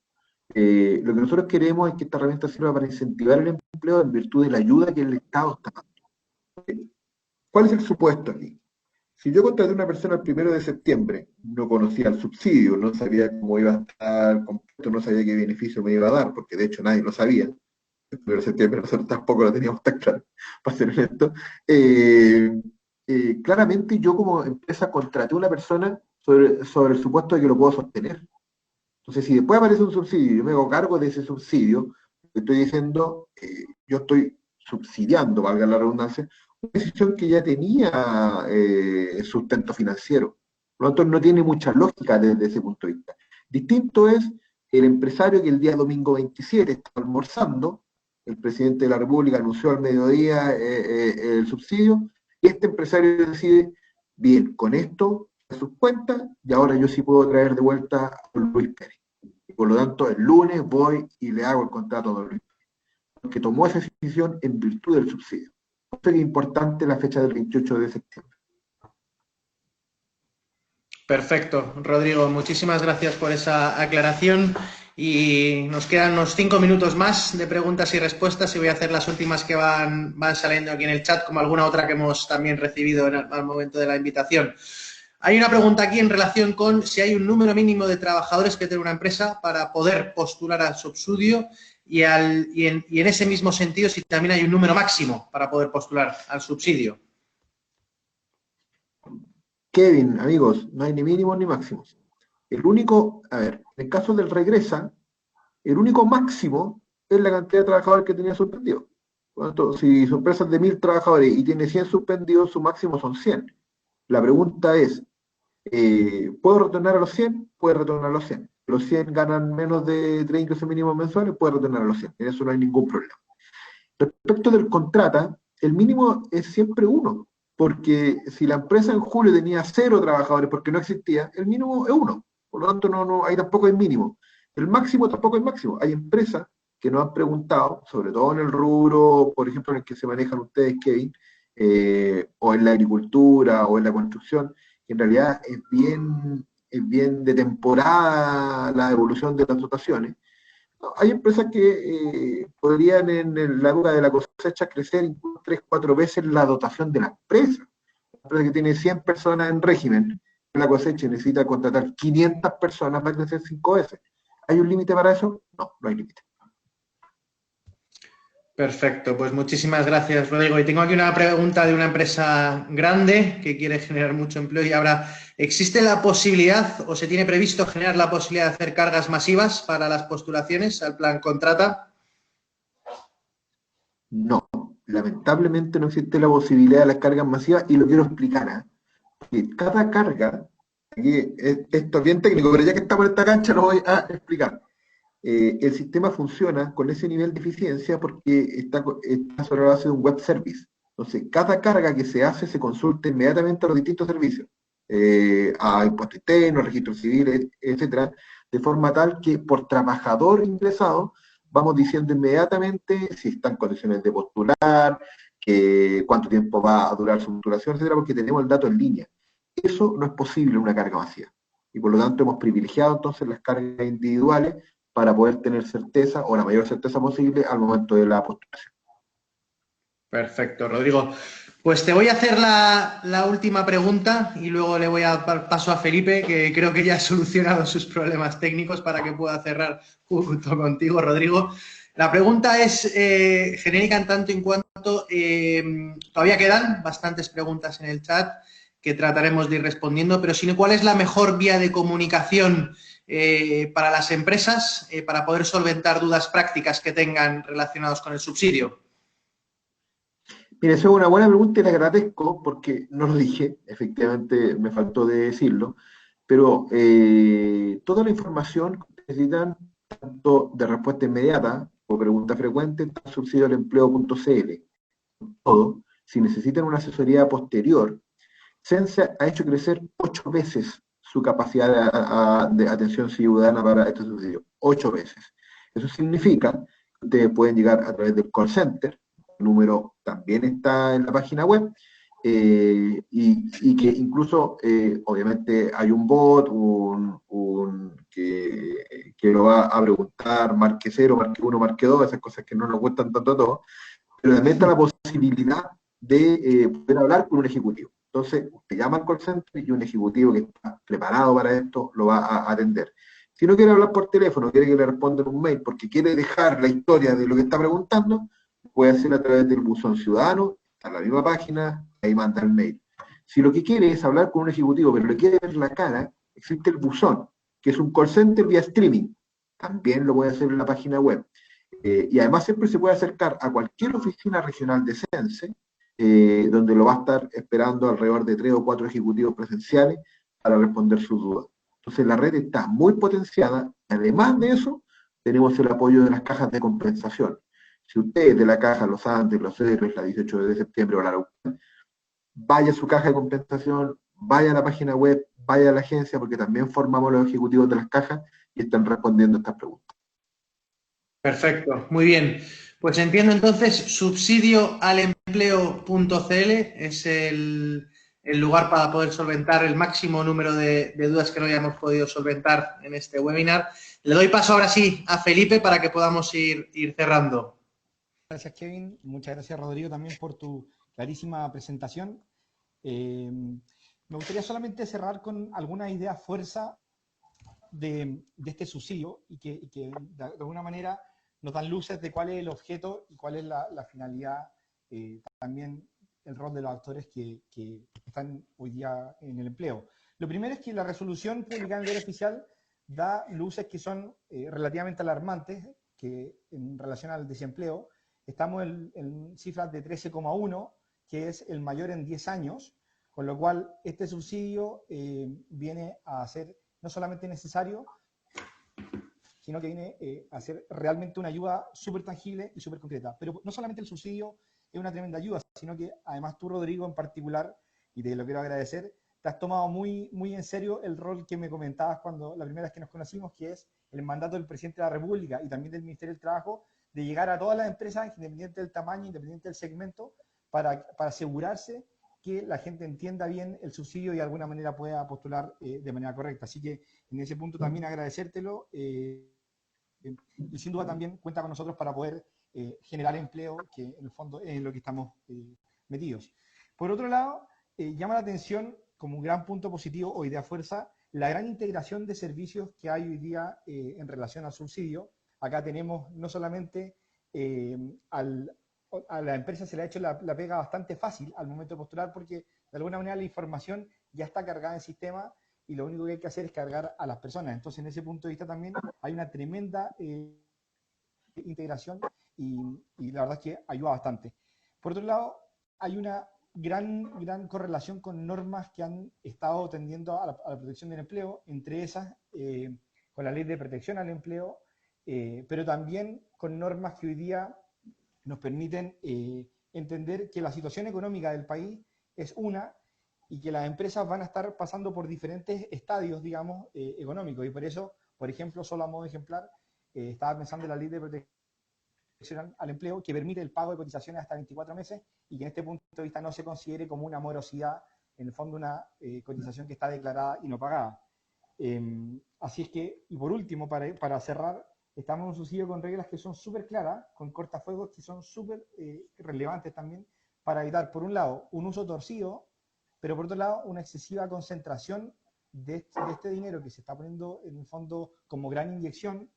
Lo que nosotros queremos es que esta herramienta sirva para incentivar el empleo en virtud de la ayuda que el Estado está dando. ¿Cuál es el supuesto aquí? Si yo contraté a una persona el 1 de septiembre, no conocía el subsidio, no sabía cómo iba a estar completo, no sabía qué beneficio me iba a dar, porque de hecho nadie lo sabía. El 1 de septiembre nosotros tampoco lo teníamos tan claro, para ser honesto. Claramente yo como empresa contraté a una persona sobre el supuesto de que lo puedo sostener. Entonces, si después aparece un subsidio y yo me hago cargo de ese subsidio, estoy diciendo, yo estoy subsidiando, valga la redundancia, una decisión que ya tenía sustento financiero. Por lo tanto, no tiene mucha lógica desde ese punto de vista. Distinto es el empresario que el día domingo 27 está almorzando, el presidente de la República anunció al mediodía el subsidio, y este empresario decide, bien, con esto a sus cuentas, y ahora yo sí puedo traer de vuelta a don Luis Pérez. Y por lo tanto, el lunes voy y le hago el contrato a don Luis Pérez, porque tomó esa decisión en virtud del subsidio. Por eso es importante la fecha del 28 de septiembre. Perfecto, Rodrigo, muchísimas gracias por esa aclaración y nos quedan unos 5 minutos más de preguntas y respuestas y voy a hacer las últimas que van saliendo aquí en el chat, como alguna otra que hemos también recibido al momento de la invitación. Hay una pregunta aquí en relación con si hay un número mínimo de trabajadores que tiene una empresa para poder postular al subsidio y en ese mismo sentido si también hay un número máximo para poder postular al subsidio. Kevin, amigos, no hay ni mínimos ni máximos. El único, a ver, en el caso del regresa, el único máximo es la cantidad de trabajadores que tenía suspendido. Por lo tanto, si su empresa es de 1000 trabajadores y tiene 100 suspendidos, su máximo son 100. La pregunta es, ¿puedo retornar a los 100? Puede retornar a los 100. Los 100 ganan menos de 3 ingresos mínimos mensuales, puede retornar a los 100. En eso no hay ningún problema. Respecto del contrata, el mínimo es siempre 1. Porque si la empresa en julio tenía 0 trabajadores porque no existía, el mínimo es 1. Por lo tanto, ahí tampoco hay mínimo. El máximo tampoco es máximo. Hay empresas que nos han preguntado, sobre todo en el rubro, por ejemplo, en el que se manejan ustedes, Kevin, o en la agricultura o en la construcción, que en realidad es bien de temporada la evolución de las dotaciones. Hay empresas que podrían en la época de la cosecha crecer incluso 3, 4 veces la dotación de la empresa. Una empresa que tiene 100 personas en régimen, en la cosecha y necesita contratar 500 personas, va a crecer 5 veces. ¿Hay un límite para eso? No, no hay límite. Perfecto, pues muchísimas gracias, Rodrigo. Y tengo aquí una pregunta de una empresa grande que quiere generar mucho empleo y ahora, ¿existe la posibilidad o se tiene previsto generar la posibilidad de hacer cargas masivas para las postulaciones al plan Contrata? No, lamentablemente no existe la posibilidad de las cargas masivas y lo quiero explicar. Que cada carga, aquí, esto es bien técnico, pero ya que estamos en esta cancha lo voy a explicar. El sistema funciona con ese nivel de eficiencia porque está sobre la base de un web service. Entonces, cada carga que se hace se consulta inmediatamente a los distintos servicios, a impuestos internos, registros civiles, etcétera, de forma tal que por trabajador ingresado vamos diciendo inmediatamente si está en condiciones de postular, cuánto tiempo va a durar su postulación, etcétera, porque tenemos el dato en línea. Eso no es posible en una carga masiva. Y por lo tanto hemos privilegiado entonces las cargas individuales para poder tener certeza o la mayor certeza posible al momento de la postulación. Perfecto, Rodrigo. Pues te voy a hacer la última pregunta y luego le voy a dar paso a Felipe, que creo que ya ha solucionado sus problemas técnicos para que pueda cerrar junto contigo, Rodrigo. La pregunta es genérica en tanto en cuanto todavía quedan bastantes preguntas en el chat que trataremos de ir respondiendo, pero si no, ¿cuál es la mejor vía de comunicación para las empresas para poder solventar dudas prácticas que tengan relacionadas con el subsidio? Mire, eso es una buena pregunta y le agradezco porque no lo dije, efectivamente me faltó de decirlo, pero toda la información que necesitan, tanto de respuesta inmediata o pregunta frecuente, está en subsidioalempleo.cl. Todo, si necesitan una asesoría posterior, Sense ha hecho crecer 8 veces su capacidad de atención ciudadana para estos subsidios. 8 veces. Eso significa que ustedes pueden llegar a través del call center, el número también está en la página web, y que incluso, obviamente, hay un bot que lo va a preguntar, marque 0, marque 1, marque 2, esas cosas que no nos gustan tanto a todos, pero también está la posibilidad de poder hablar con un ejecutivo. Entonces, usted llama al call center y un ejecutivo que está preparado para esto lo va a atender. Si no quiere hablar por teléfono, quiere que le respondan un mail porque quiere dejar la historia de lo que está preguntando, puede hacerlo a través del buzón ciudadano, está en la misma página, ahí manda el mail. Si lo que quiere es hablar con un ejecutivo, pero le quiere ver la cara, existe el buzón, que es un call center vía streaming. También lo puede hacer en la página web. Y además siempre se puede acercar a cualquier oficina regional de Sense, donde lo va a estar esperando alrededor de 3 o 4 ejecutivos presenciales para responder sus dudas. Entonces la red está muy potenciada. Además de eso, tenemos el apoyo de las cajas de compensación. Si usted es de la caja Los Andes, Los Héroes, la 18 de septiembre o la Araucanía, vaya a su caja de compensación, vaya a la página web, vaya a la agencia, porque también formamos los ejecutivos de las cajas y están respondiendo estas preguntas. Perfecto, muy bien. Pues entiendo entonces, subsidioalempleo.cl es el lugar para poder solventar el máximo número de dudas que no hayamos podido solventar en este webinar. Le doy paso ahora sí a Felipe para que podamos ir cerrando. Gracias, Kevin. Muchas gracias, Rodrigo, también por tu clarísima presentación. Me gustaría solamente cerrar con alguna idea fuerza de este subsidio y que de alguna manera nos dan luces de cuál es el objeto y cuál es la finalidad, también el rol de los actores que están hoy día en el empleo. Lo primero es que la resolución publicada en el Diario Oficial da luces que son relativamente alarmantes que en relación al desempleo. Estamos en cifras de 13,1, que es el mayor en 10 años, con lo cual este subsidio viene a ser no solamente necesario, sino que viene a ser realmente una ayuda súper tangible y súper concreta. Pero no solamente el subsidio es una tremenda ayuda, sino que además tú, Rodrigo, en particular, y te lo quiero agradecer, te has tomado muy, muy en serio el rol que me comentabas cuando la primera vez que nos conocimos, que es el mandato del presidente de la República y también del Ministerio del Trabajo, de llegar a todas las empresas, independiente del tamaño, independiente del segmento, para asegurarse que la gente entienda bien el subsidio y de alguna manera pueda postular de manera correcta. Así que en ese punto también agradecértelo. y sin duda también cuenta con nosotros para poder generar empleo, que en el fondo es en lo que estamos metidos. Por otro lado, llama la atención como un gran punto positivo o idea fuerza la gran integración de servicios que hay hoy día en relación al subsidio. Acá tenemos no solamente a la empresa se le ha hecho la pega bastante fácil al momento de postular, porque de alguna manera la información ya está cargada en el sistema y lo único que hay que hacer es cargar a las personas. Entonces, en ese punto de vista también hay una tremenda integración y la verdad es que ayuda bastante. Por otro lado, hay una gran correlación con normas que han estado tendiendo a la protección del empleo, entre esas con la ley de protección al empleo, pero también con normas que hoy día nos permiten entender que la situación económica del país es una y que las empresas van a estar pasando por diferentes estadios, digamos, económicos. Y por eso, por ejemplo, solo a modo ejemplar, estaba pensando en la ley de protección al empleo que permite el pago de cotizaciones hasta 24 meses y que en este punto de vista no se considere como una morosidad, en el fondo una cotización que está declarada y no pagada. Así es que, y por último, para cerrar, estamos en un subsidio con reglas que son súper claras, con cortafuegos que son súper relevantes también, para evitar, por un lado, un uso torcido, pero por otro lado, una excesiva concentración de este dinero que se está poniendo en el fondo como gran inyección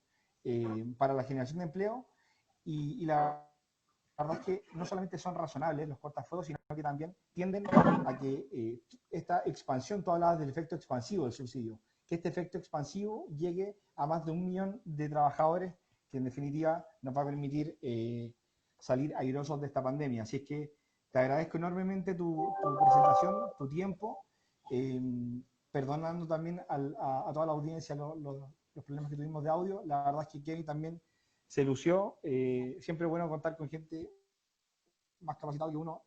para la generación de empleo, y la verdad es que no solamente son razonables los cortafuegos, sino que también tienden a que esta expansión, tú hablabas del efecto expansivo del subsidio, que este efecto expansivo llegue a más de 1 millón de trabajadores, que en definitiva nos va a permitir salir airosos de esta pandemia. Así es que te agradezco enormemente tu presentación, tu tiempo, perdonando también a toda la audiencia los problemas que tuvimos de audio. La verdad es que Kevin también se lució. Siempre es bueno contar con gente más capacitada que uno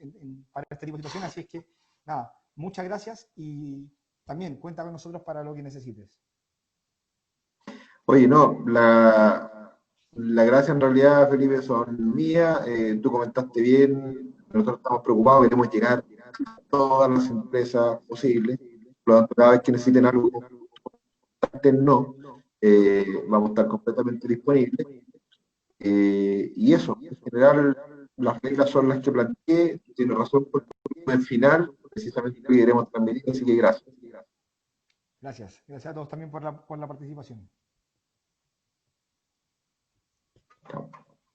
para este tipo de situaciones. Así es que, nada, muchas gracias y también cuenta con nosotros para lo que necesites. Oye, no, la gracia en realidad, Felipe, son mías. Tú comentaste bien, nosotros estamos preocupados, queremos llegar a todas las empresas posibles. Por lo tanto, cada vez que necesiten algo, no, vamos a estar completamente disponibles. Y eso, en general, las reglas son las que planteé, tiene razón por el final, precisamente lo que queremos transmitir, así que gracias. Gracias. Gracias a todos también por la participación.